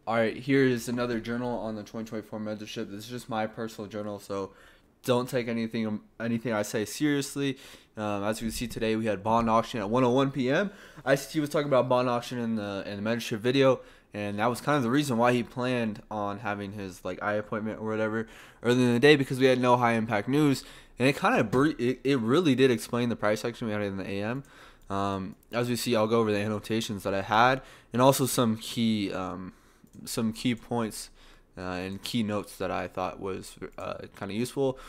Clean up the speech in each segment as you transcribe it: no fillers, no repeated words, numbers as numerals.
All right, here is another journal on the 2024 mentorship. This is just my personal journal, so don't take anything I say seriously. As you can see today, we had bond auction at 1:01 p.m. ICT was talking about bond auction in the mentorship video, and that was kind of the reason why he planned on having his like eye appointment or whatever earlier in the day, because we had no high impact news, and it really did explain the price action we had in the AM. As we see, I'll go over the annotations that I had and also some key points and key notes that I thought was kind of useful.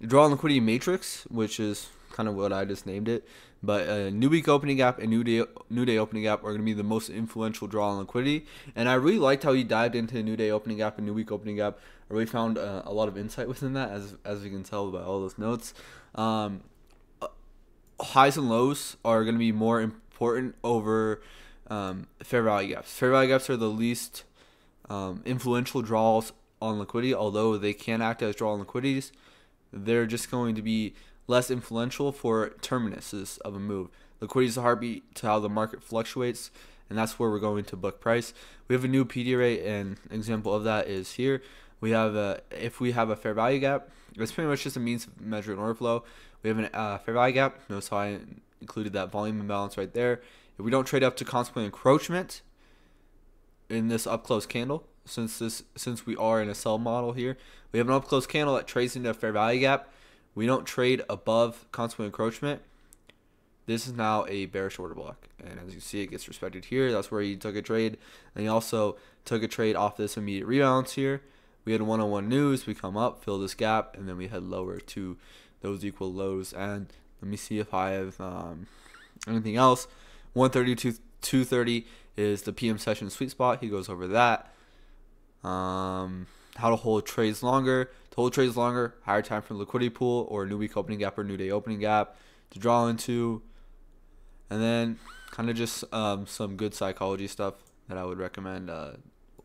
Draw liquidity matrix, which is kind of what I just named it. But new week opening gap and new day opening gap are going to be the most influential draw on liquidity. And I really liked how he dived into new day opening gap and new week opening gap. I really found a lot of insight within that, as you can tell by all those notes. Highs and lows are going to be more important over fair value gaps. Fair value gaps are the least influential draws on liquidity, although they can act as draw on liquidities. They're just going to be less influential for terminuses of a move. Liquidity is the heartbeat to how the market fluctuates, and that's where we're going to book price. We have a new PD rate, and an example of that is here. We have if we have a fair value gap, it's pretty much just a means of measuring order flow. We have a fair value gap. Notice how I included that volume imbalance right there. If we don't trade up to consequent encroachment in this up close candle, since we are in a sell model here, we have an up close candle that trades into a fair value gap. We don't trade above consequent encroachment. This is now a bearish order block, and as you see, it gets respected here. That's where he took a trade, and he also took a trade off this immediate rebalance here. We had 101 news. We come up, fill this gap, and then we head lower to those equal lows. And let me see if I have anything else. 130 to 230 is the PM session sweet spot. He goes over that. How to hold trades longer. To hold trades longer, higher time for liquidity pool or new week opening gap or new day opening gap to draw into. And then kind of just some good psychology stuff that I would recommend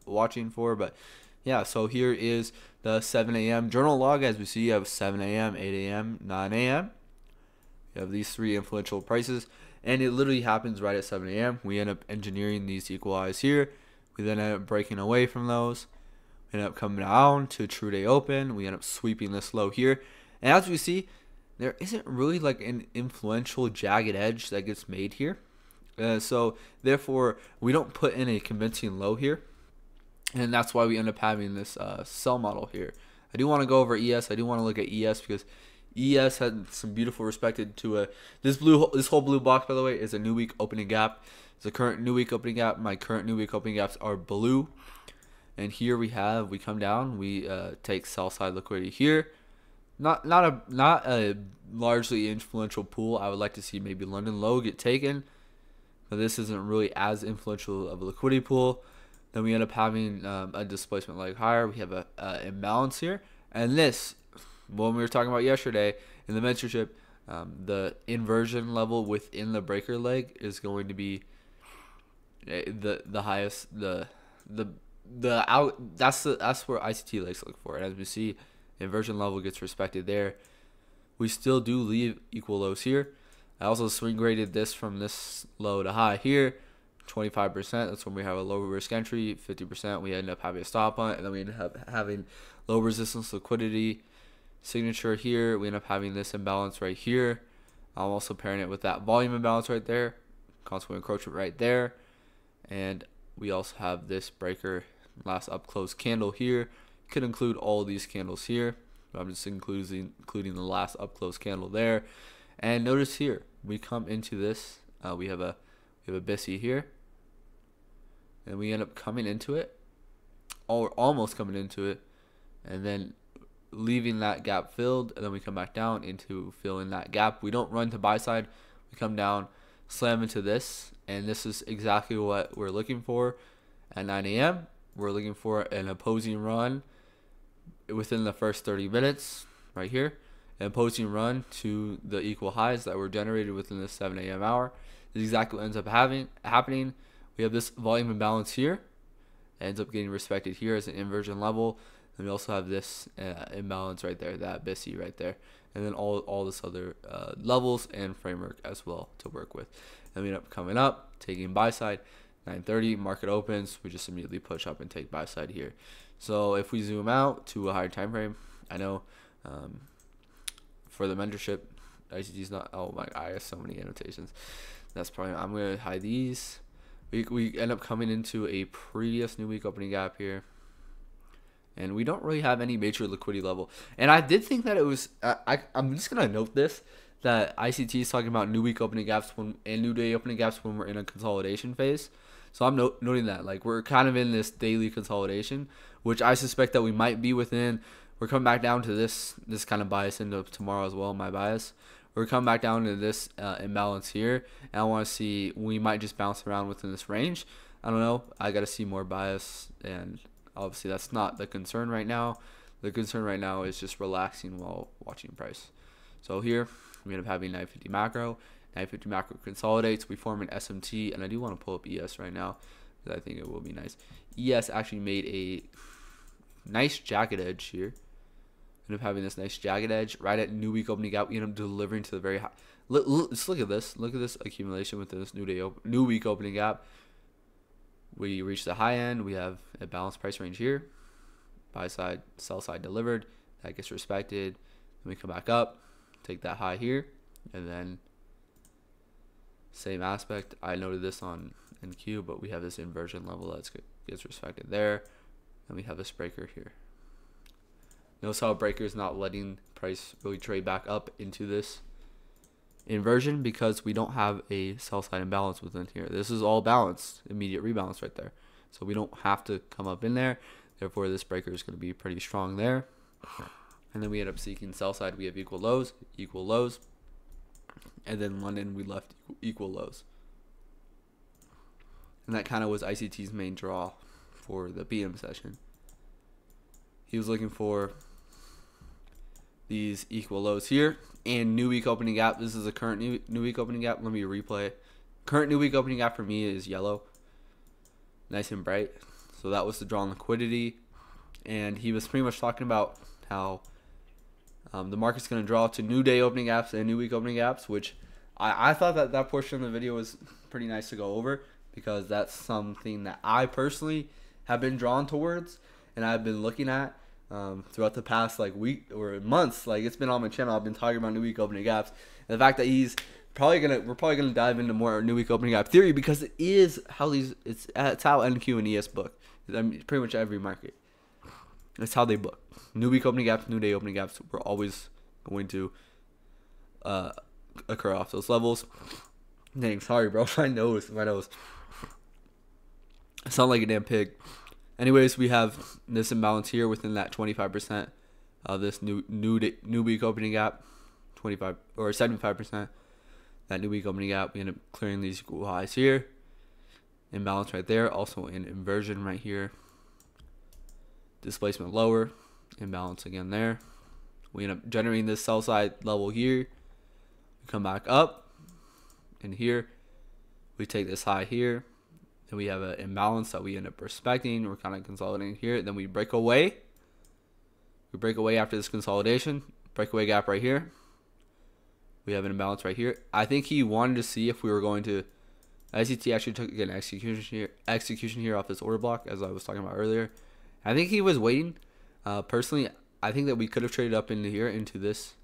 watching for. But yeah, so here is the 7 a.m. journal log. As we see, you have 7 a.m., 8 a.m., 9 a.m. You have these three influential prices, and it literally happens right at 7 a.m. We end up engineering these equal highs here. We then end up breaking away from those. We end up coming down to true day open. We end up sweeping this low here. And as we see, there isn't really like an influential jagged edge that gets made here. So therefore, we don't put in a convincing low here. And that's why we end up having this sell model here. I do want to go over ES. I do want to look at ES because ES had some beautiful respect to this whole blue box, by the way, is a new week opening gap. It's a current new week opening gap. My current new week opening gaps are blue. And here we come down, we take sell side liquidity here. Not a largely influential pool. I would like to see maybe London low get taken, but this isn't really as influential of a liquidity pool. Then we end up having a displacement leg higher. We have a imbalance here, and this, when we were talking about yesterday in the mentorship, the inversion level within the breaker leg is going to be the highest. That's where ICT legs look for. And as we see, inversion level gets respected there. We still do leave equal lows here. I also swing graded this from this low to high here. 25%, that's when we have a low risk entry. 50%, we end up having a stop on it, and then we end up having low resistance liquidity signature here. We end up having this imbalance right here. I'm also pairing it with that volume imbalance right there, consequent encroachment right there, and we also have this breaker last up close candle here. Could include all these candles here, but I'm just including the last up close candle there. And notice here, we come into this, we have a BISI here, and we end up coming into it, or almost coming into it, and then leaving that gap filled, and then we come back down into filling that gap. We don't run to buy side, we come down, slam into this, and this is exactly what we're looking for at 9 a.m. We're looking for an opposing run within the first 30 minutes right here, an opposing run to the equal highs that were generated within the 7 a.m. hour. This is exactly what ends up happening. We have this volume imbalance here. It ends up getting respected here as an inversion level. And we also have this imbalance right there, that BISI right there. And then all this other levels and framework as well to work with. And we end up coming up, taking buy side. 9:30 market opens, we just immediately push up and take buy side here. So if we zoom out to a higher time frame, I know for the mentorship, ICT is not. Oh my God, I have so many annotations. That's probably. I'm gonna hide these. We end up coming into a previous new week opening gap here, and we don't really have any major liquidity level. And I did think that it was. I'm just gonna note this, that ICT is talking about new week opening gaps and new day opening gaps when we're in a consolidation phase. So I'm noting that, like, we're kind of in this daily consolidation, which I suspect that we might be within. We're coming back down to this kind of bias into tomorrow as well, my bias. We're coming back down to this imbalance here, and I want to see, we might just bounce around within this range. I don't know. I got to see more bias, and obviously that's not the concern right now. The concern right now is just relaxing while watching price. So here, we end up having 950 macro. 950 macro consolidates. We form an SMT, and I do want to pull up ES right now because I think it will be nice. ES actually made a nice jagged edge here. End up having this nice jagged edge right at new week opening gap. We end up delivering to the very high. Let's look at this. Look at this accumulation with this new week opening gap. We reach the high end. We have a balanced price range here. Buy side, sell side delivered. That gets respected. Then we come back up, take that high here, and then same aspect. I noted this on NQ, but we have this inversion level that gets respected there, and we have this breaker here. Notice how a breaker is not letting price really trade back up into this inversion because we don't have a sell side imbalance within here. This is all balanced, immediate rebalance right there. So we don't have to come up in there. Therefore, this breaker is going to be pretty strong there. And then we end up seeking sell side. We have equal lows. And then London, we left equal lows. And that kind of was ICT's main draw for the PM session. He was looking for these equal lows here and new week opening gap. This is a current new week opening gap. Let me replay. Current new week opening gap for me is yellow, nice and bright. So that was the draw on liquidity, and he was pretty much talking about how the market's going to draw to new day opening gaps and new week opening gaps, which I thought that portion of the video was pretty nice to go over because that's something that I personally have been drawn towards and I've been looking at throughout the past week or months. Like, it's been on my channel. I've been talking about new week opening gaps, and the fact that we're probably gonna dive into more new week opening gap theory because it is how it's how NQ and ES book. I mean, pretty much every market. That's how they book. New week opening gaps, new day opening gaps. We're always going to occur off those levels. Dang, sorry, bro. My nose. I sound like a damn pig. Anyways, we have this imbalance here within that 25% of this new week opening gap, 25 or 75%. That new week opening gap, we end up clearing these equal highs here. Imbalance right there. Also an inversion right here. Displacement lower. Imbalance again there. We end up generating this sell side level here. We come back up. And here, we take this high here. Then we have an imbalance that we end up respecting. We're kind of consolidating here. Then we break away. We break away after this consolidation. Breakaway gap right here. We have an imbalance right here. I think he wanted to see if we were going to. ICT actually took an execution here off this order block, as I was talking about earlier. I think he was waiting. Personally, I think that we could have traded up into here, into this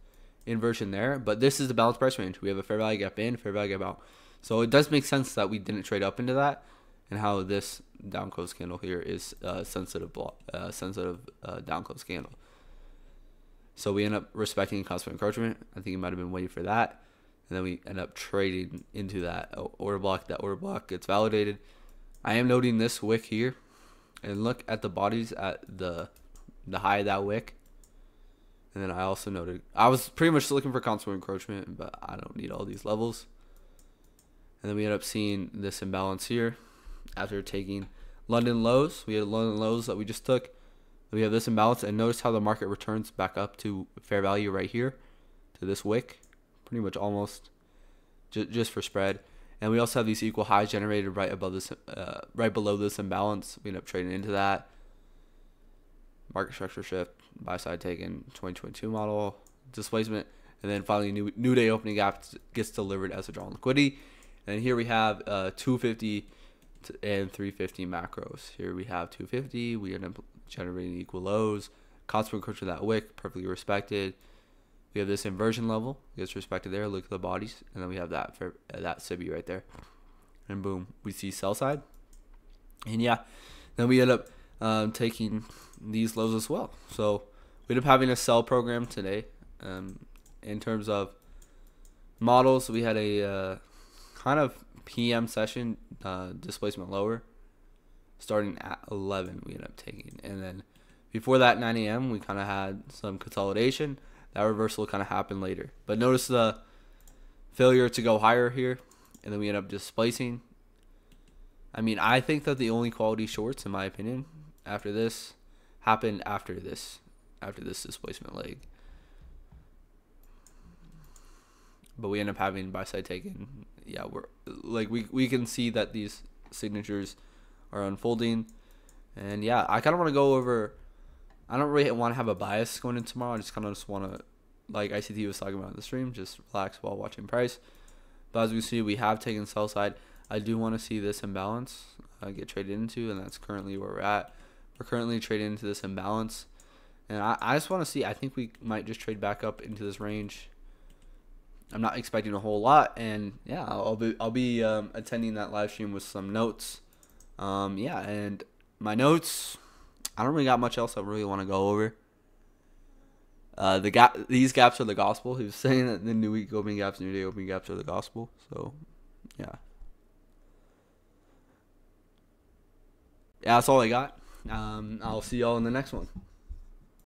inversion there. But this is the balanced price range. We have a fair value gap in, fair value gap out. So it does make sense that we didn't trade up into that, and how this down close candle here is sensitive down close candle. So we end up respecting customer encroachment. I think he might have been waiting for that. And then we end up trading into that order block. That order block gets validated. I am noting this wick here. And look at the bodies at the high of that wick. And then I also noted, I was pretty much looking for customer encroachment, but I don't need all these levels. And then we end up seeing this imbalance here after taking London lows. We had London lows that we just took. We have this imbalance, and notice how the market returns back up to fair value right here to this wick, pretty much almost just for spread. And we also have these equal highs generated right above this, right below this imbalance. We end up trading into that. Market structure shift, buy side taken, 2022 model displacement, and then finally new day opening gap gets delivered as a draw on liquidity. And here we have 250 and 350 macros. Here we have 250. We end up generating equal lows. Constant approach to that wick, perfectly respected. We have this inversion level, gets respected there. Look at the bodies, and then we have that for that SIBI right there, and boom, we see sell side. And yeah, then we end up taking these lows as well. So we end up having a sell program today. In terms of models, we had a kind of PM session, displacement lower, starting at 11. We ended up taking, and then before that 9 a.m. we kind of had some consolidation. That reversal kind of happened later, but notice the failure to go higher here, and then we end up displacing. I mean, I think that the only quality shorts, in my opinion, after this happened after this displacement leg. But we end up having buy side taken. Yeah, we're like we can see that these signatures are unfolding, and yeah, I kind of want to go over. I don't really want to have a bias going into tomorrow. I just kind of want to, like ICT was talking about in the stream, just relax while watching price. But as we see, we have taken sell side. I do want to see this imbalance get traded into, and that's currently where we're at. We're currently trading into this imbalance, and I just want to see. I think we might just trade back up into this range. I'm not expecting a whole lot, and yeah, I'll be attending that live stream with some notes. Yeah, and my notes, I don't really got much else I really want to go over. These gaps are the gospel. He was saying that the new week opening gaps, new day opening gaps are the gospel. So, yeah. Yeah, that's all I got. I'll see y'all in the next one.